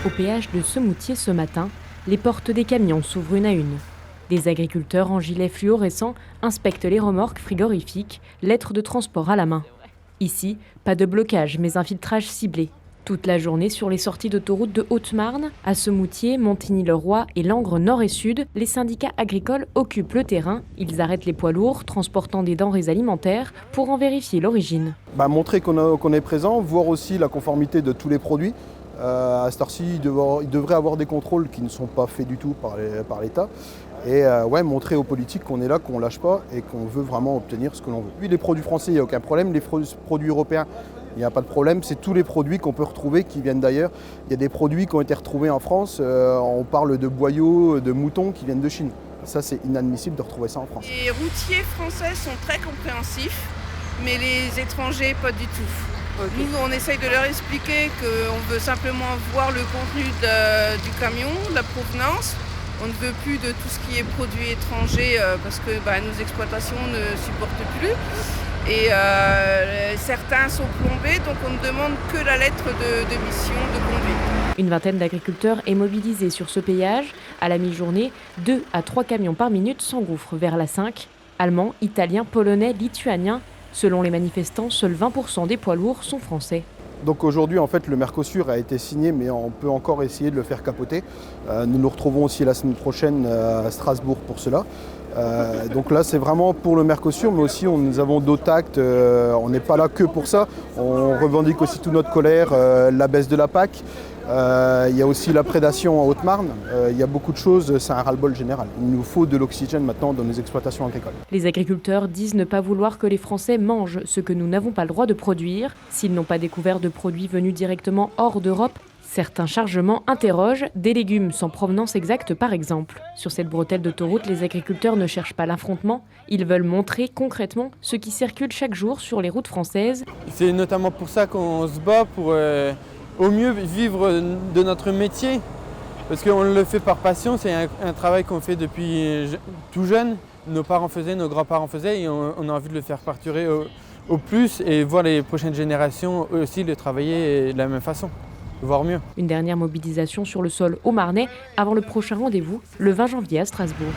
Au péage de Semoutier ce matin, les portes des camions s'ouvrent une à une. Des agriculteurs en gilet fluorescent inspectent les remorques frigorifiques, lettres de transport à la main. Ici, pas de blocage, mais un filtrage ciblé. Toute la journée sur les sorties d'autoroute de Haute-Marne, à Semoutier, Montigny-le-Roi et Langres nord et sud, les syndicats agricoles occupent le terrain. Ils arrêtent les poids lourds transportant des denrées alimentaires pour en vérifier l'origine. Montrer qu'on est présent, voir aussi la conformité de tous les produits. À cette heure-ci, il devrait avoir des contrôles qui ne sont pas faits du tout par l'État. Et montrer aux politiques qu'on est là, qu'on ne lâche pas et qu'on veut vraiment obtenir ce que l'on veut. Puis les produits français, il n'y a aucun problème. Les produits européens, il n'y a pas de problème. C'est tous les produits qu'on peut retrouver qui viennent d'ailleurs. Il y a des produits qui ont été retrouvés en France. On parle de boyaux, de moutons qui viennent de Chine. Ça, c'est inadmissible de retrouver ça en France. Les routiers français sont très compréhensifs, mais les étrangers, pas du tout. Okay. Nous, on essaye de leur expliquer qu'on veut simplement voir le contenu du camion, la provenance. On ne veut plus de tout ce qui est produit étranger parce que nos exploitations ne supportent plus. Et certains sont plombés, donc on ne demande que la lettre de mission de conduite. Une vingtaine d'agriculteurs est mobilisée sur ce péage. À la mi-journée, 2 à 3 camions par minute s'engouffrent vers la 5. Allemands, Italiens, Polonais, Lituaniens. Selon les manifestants, seuls 20% des poids lourds sont français. Donc aujourd'hui, en fait, le Mercosur a été signé, mais on peut encore essayer de le faire capoter. Nous nous retrouvons aussi la semaine prochaine à Strasbourg pour cela. Donc là, c'est vraiment pour le Mercosur, mais aussi nous avons d'autres actes. On n'est pas là que pour ça. On revendique aussi toute notre colère, la baisse de la PAC. Il y a aussi la prédation en Haute-Marne. Il y a beaucoup de choses, c'est un ras-le-bol général. Il nous faut de l'oxygène maintenant dans nos exploitations agricoles. Les agriculteurs disent ne pas vouloir que les Français mangent ce que nous n'avons pas le droit de produire. S'ils n'ont pas découvert de produits venus directement hors d'Europe, certains chargements interrogent, des légumes sans provenance exacte par exemple. Sur cette bretelle d'autoroute, les agriculteurs ne cherchent pas l'affrontement. Ils veulent montrer concrètement ce qui circule chaque jour sur les routes françaises. C'est notamment pour ça qu'on se bat pour au mieux vivre de notre métier. Parce qu'on le fait par passion, c'est un travail qu'on fait depuis tout jeune. Nos parents faisaient, nos grands-parents faisaient et on a envie de le faire perdurer au plus et voir les prochaines générations aussi le travailler de la même façon. Voire mieux. Une dernière mobilisation sur le sol haut-marnais avant le prochain rendez-vous, le 20 janvier à Strasbourg.